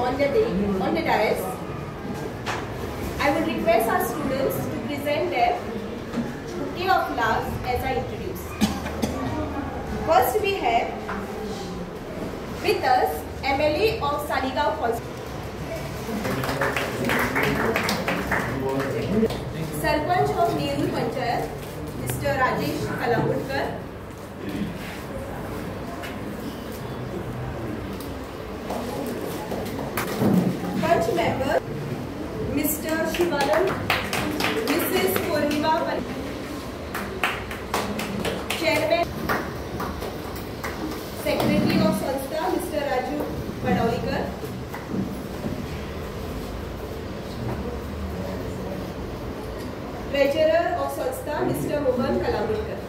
on the dais. I would request our students to present their bouquet of flowers as I introduce. First we have with us MLA of Saligaon Constituency, Sarpanch of Nerul Panchayat, Mr. Rajesh Kalambudkar, Panch member Mr. Shivanand, Mrs. Purnima, Chairman, Secretary of Sanstha Mr. Raju Padaulikar, Treasurer of Sanstha Mr. Mohan Kalambudkar.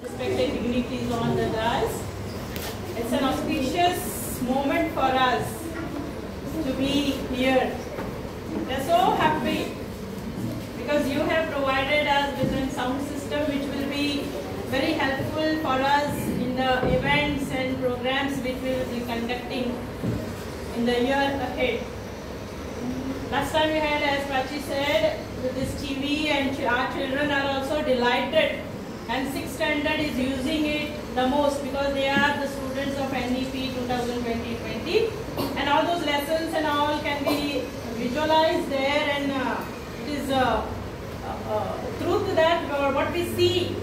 Respected dignitaries on the dais, it's an auspicious moment for us to be here. We are so happy because you have provided us with a sound system which will be very helpful for us in the events and programs which we will be conducting in the year ahead. Last time we had, as Prachi said, with this TV, and our children are also delighted, and 6th standard is using it the most because they are the students of NEP 2020, and all those lessons and all can be visualized there, and it is truth that what we see,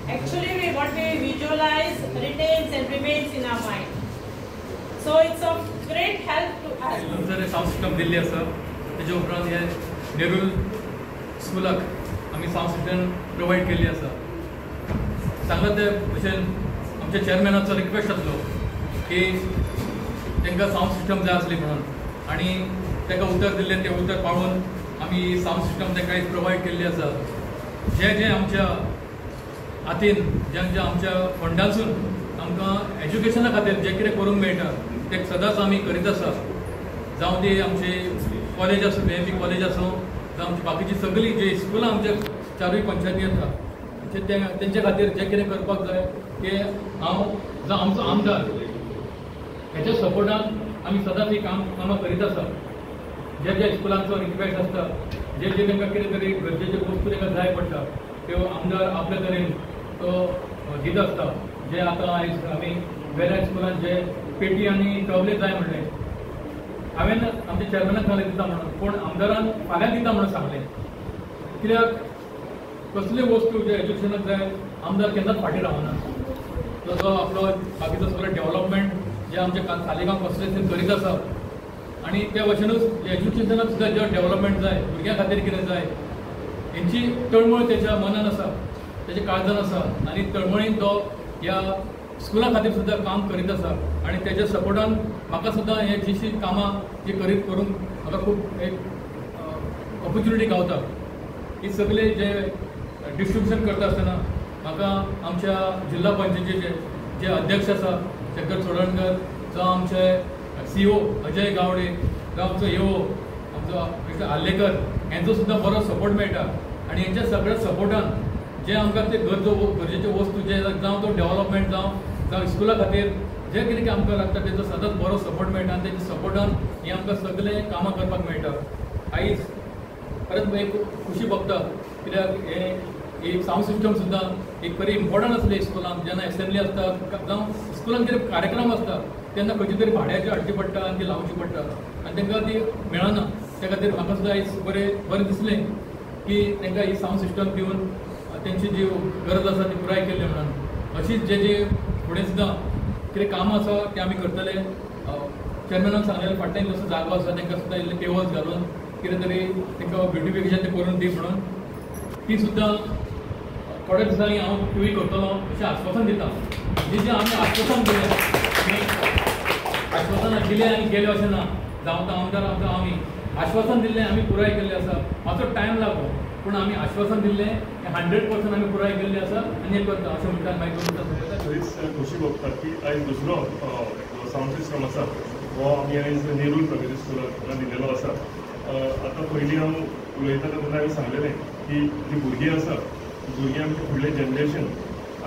actually what we visualize retains and remains in our mind. So it's of great help to us. Sound system Delhi आसा तेजे उपरांत हे नेरूल स्कुलाक आमी sound system provide केल्ली आसा. सांगला ते भशेन आमच्या चेअरमॅनाचो रिक्वेस्ट आसलो की तांकां साउंड सिस्टम जाय आसली म्हणून, आनी ताका उतर दिल्लें तें उतर पाळून आमी साउंड सिस्टम तांकां प्रोवायड केल्ली आसा. जे आमच्या हातीन जे आमच्या फंडासून आमकां एज्युकेशना खातीर जे कितें करूंक मेळटा ते सदांच आमी करीत आसा. जावं ती आमची कॉलेज आसूं, BMP कॉलेज आसूं, जावं आमची बाकीची सगळी जी स्कुलां आमच्या 4 पंचायती आसा तेंचे खातीर जे कितें करपाक जाय ते हांव जावं आमचो आमदार हेच्या सपोर्टान आमी सदांच ही कामां करीत आसा. जे स्कुलांचो रिक्वेस्ट आसता, जे तांकां कितें तरी गरजेच्यो वस्तू तांकां जाय पडटा त्यो आमदार आपल्या तरेन तो दीत आसता. जे आतां आयज आमी वेऱ्या स्कुलान जे पेटी आनी टॉबलेट जाय म्हणलें, हांवें आमच्या चेअरमॅनाक सांगलें दिता म्हणून, पूण आमदारान फाल्यां दिता म्हणून सांगलें. कित्याक कसल्यो वस्तू जे एज्युकेशनाक जाय आमदार केन्नाच फाटीं रावना. तो आपलो बाकीचो सगळो डेव्हलपमेंट जे आमच्या सालिगांव कॉन्स्टिट्युएन्सीन करीत आसा, आनी त्या भशेनूच एज्युकेशनाक सुद्दां जे डेव्हलपमेंट जाय, भुरग्यां खातीर कितें जाय हेंची तळमळ तेच्या मनान आसा, तेच्या काळजान आसा, आनी तळमळीन तो ह्या स्कुला खातीर सुद्दां काम करीत आसा. आनी तेच्या सपोर्टान म्हाका सुद्दां हे जीशी कामां जी करूंक म्हाका खूब एक ऑपॉर्च्युनिटी गावता. ही सगळे जे डिस्ट्रिब्युशन करता आसतना म्हाका आमच्या जिल्हा पंचायतीचे जे अध्यक्ष आसा शंकर चोडणकर, जावं आमचे CEO अजय गावडे, जावं आमचो EO आमचो मिस्टर आल्लेकर, हेंचो सुद्दां बरो सपोर्ट मेळटा. आनी हेंच्या सगळ्या सपोर्टान जे आमकां ते गरजेच्यो वस्तू जे जावं तो डेव्हलपमेंट जावं स्कुला खातीर जे कितें आमकां लागता तेजो सदांच बरो सपोर्ट मेळटा, आनी तेच्या सपोर्टान ही आमकां सगळे कामां करपाक मेळटा. आयज खरेंच एक खुशी भोगता, कित्याक हे एक साउंड सिस्टम सुद्दां एक बरी इम्पॉर्टंट आसली स्कुलांक. जेन्ना असेंब्ली आसता जावं स्कुलान कितें कार्यक्रम आसता तेन्ना खंयची तरी भाड्याची हाडची पडटा आनी ती लावची पडटा, आनी तांकां ती मेळना. त्या खातीर म्हाका सुद्दां आयज बरें दिसलें की तांकां ही साउंड सिस्टम दिवन तेंची जी गरज आसा ती पुराय केल्ली म्हणून. अशीच जे फुडें सुद्दां कितें कामां आसा तें आमी करतले. चेअरमॅनाक सांगलेलें फाटल्यान जसो जागो आसा तांकां सुद्दां इल्ले पेवर्स घालून कितें तरी तांकां ब्युटिफिकेशन तें करून दी म्हणून. ती सुद्दां थोड्या दिसांनी हांव TV करतलो अशें आश्वासन दिता. जे आमी आश्वासन दिलें आनी गेले अशें ना. जावं तो आमदार आमकां आमी आश्वासन दिल्लें आमी पुराय केल्लें आसा. मातसो टायम लागो, पूण आमी आश्वासन दिल्लें 100% आमी पुराय केल्लें आसा आनी हें करता अशें म्हणटा. मागीर खुशी भोगता की आयज दुसरो साउंड सिस्टम आसा हो आमी आयज नेरूल प्रायमरी स्कुलाक दिलेलो आसा. आतां पयलीं हांव उलयताना तेन्ना हांवें सांगलेलें की जीं भुरगीं आसा, भुरगीं आमचें फुडलें जनरेशन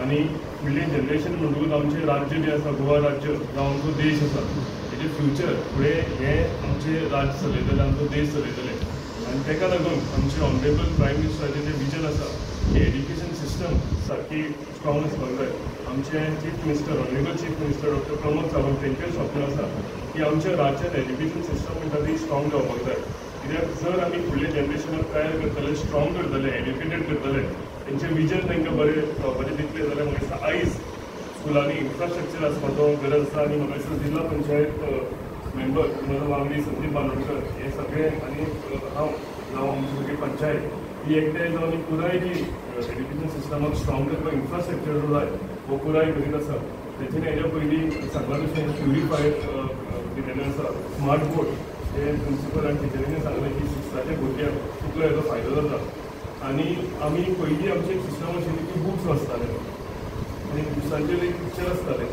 आनी फुडलें जनरेशन म्हणटकूच आमचें राज्य जें आसा गोवा राज्य जावं आमचो देश आसा हेजें फ्युचर फुडें हें आमचें राज्य चलयतलें आमचो देश चलयतलें आनी ताका लागून आमचें ऑनरेबल प्रायम मिनिस्टराचें जें विजन आसा की एड्युकेशन सिस्टम सारकी स्ट्रॉंग आसपाक जाय आमचे chief minister honourable chief minister doctor Pramod Sawant तेंचें स्वप्न आसा की आमच्या राज्यांत एड्युकेशन सिस्टम म्हणटा ती स्ट्रॉंग जावपाक जाय कित्याक जर आमी फुडल्या जनरेशनाक तयार करतले स्ट्रॉंग करतले एड्युकेटेड करतले तेंचें विजन तांकां बरें दितलें जाल्यार म्हाका दिसता आयज स्कुलांनी इन्फ्रास्ट्रक्चर आसपाचो गरज आसा आनी म्हाका दिसता जिल्हा पंचायत मेंबर म्हजो वांगडी संदीप बांदोडकर हे सगळे आनी हांव जावं आमची सगळी पंचायत ही एकठांय जावन ही पुराय जी एड्युकेशन सिस्टमाक स्ट्रॉंग करपाक इन्फ्रास्ट्रक्चर जो जाय हो पुराय करीत आसा तेचेर हेज्या पयलीं सांगला तशें प्युरिफायड दिलेलें आसा स्मार्ट बोर्ड हे प्रिंसिपल आनी टिचरींनी सांगलें की सिक्स्थाच्या भुरग्यांक कितलो हेजो फायदो जाता आनी आमी पयलीं आमचें सिस्टम आशिल्ली की बुक्स वाचताले आनी बुक्सांचेर एक पिक्चर आसताले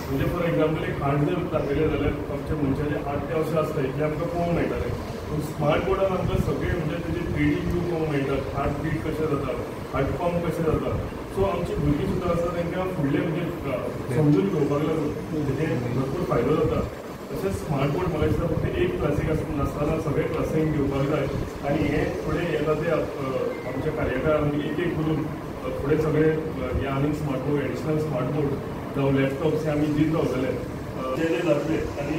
म्हणजे फॉर एग्जाम्पल एक हार्ट जर दाखयलें जाल्यार आमच्या मनशाचें हार्ट तें अशें आसता इतलें आमकां पळोवंक मेळटालें पूण स्मार्ट बोर्डान आमकां सगळें म्हणजे तेजे 3D व्यू पळोवंक मेळटात हार्ट बीट कशें जाता हार्ट पंप कशें जाता सो आमची भुरगीं सुद्दां आसा तांकां फुडलें म्हणजे समजून घेवपाक लागून तेजें भरपूर फायदो जाता तशेंच स्मार्ट बोर्ड म्हाका दिसता फक्त एक क्लासीक नासतना सगळे क्लासीक घेवपाक जाय आनी हें फुडें येता ते आमच्या कार्यकाळान एक करून फुडें सगळे हे आनीक smart board additional smart board जावं लॅपटॉप्स हे आमी दीत रावतले जे जातले आनी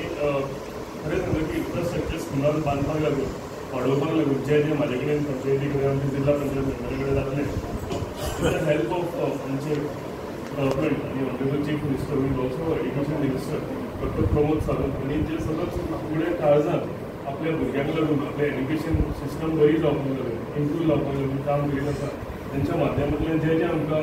खरें सांगलें की इन्फ्रास्ट्रक्चर स्कुलान बांदपाक लागून वाडोवपाक लागून जे म्हाजे कडेन पंचायती कडेन आमचे जिल्हा पंचायत मेंबरा कडेन जातलें विथ द हेल्प ऑफ आमचे गव्हर्मेंट आनी ऑनरेबल चीफ मिनिस्टर वीज also education minister doctor Pramod Sawant आनी जे सतत फुडें काळजान आपल्या भुरग्यांक लागून आपलें एड्युकेशन सिस्टम बरी जावपाक लागून इम्प्रूव जावपाक लागून काम करीत आसा तेंच्या माध्यमांतल्यान जे आमकां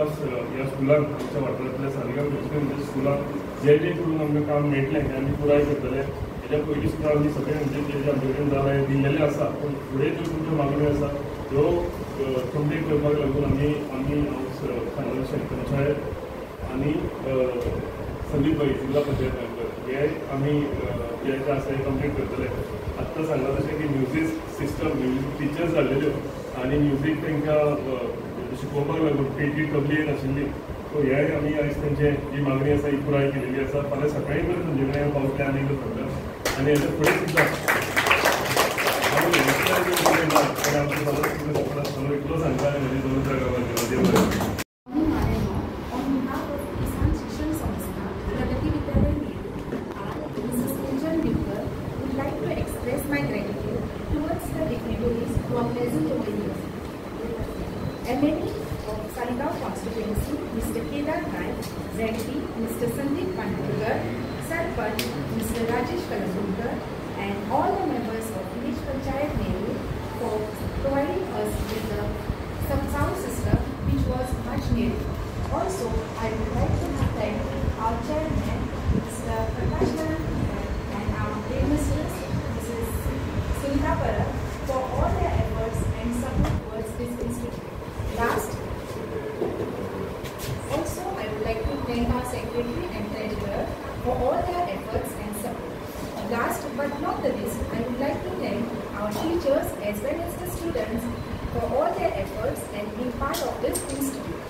ह्या स्कुलाक आमच्या वाठारांतल्या सारक्या म्हणजे स्कुलाक जे करून आमकां काम मेळटलें तें आमी पुराय करतले हेज्या पयलीं सुद्दां आमी सगळे म्हणजे जे आमचे कडेन जालां हें दिल्लेलें आसा पूण फुडें ज्यो तुमच्यो मागण्यो आसा त्यो कंप्लीट करपाक लागून आमी सांगला तशें पंचायत आनी संदीप भाई जिल्हा पंचायत मेंबर हे आमी जे आसा हे कंप्लीट करतले आत्तां सांगला तशें की म्युजीक सिस्टम म्युजीक टिचर्स जाल्लेल्यो आनी म्युजीक तांकां शिकोवपाक लागून पेटी तबली नाशिल्ली सो हे आमी आयज तेंचे जी मागणी आसा ही पुराय केलेली आसा फाल्यां सकाळीं तर तुमचे कडेन पावतले आनी सांगता आनी हेजे फुडें सुद्दां आमी इतलो सांगता आनी म्हजी दोन जागा My gratitude towards the dignitaries who are present over here. MLA of Saligaon constituency, Mr. Kedar Naik, ZP, Mr. Sandeep Bandurkar, Sarpanch, Mr. Rajesh Kalabundkar, and all the members of village panchayat Nehru for providing us with the sound system which was much needed. Also, I would like to thank our chairman, Mr. Prakash and our dear mistress, Sunita Para, for all their efforts and support towards this institute. Last, also I would like to thank our secretary and treasurer for all their efforts and support. Last but not the least, I would like to thank our teachers as well as the students for all their efforts and being part of this institute.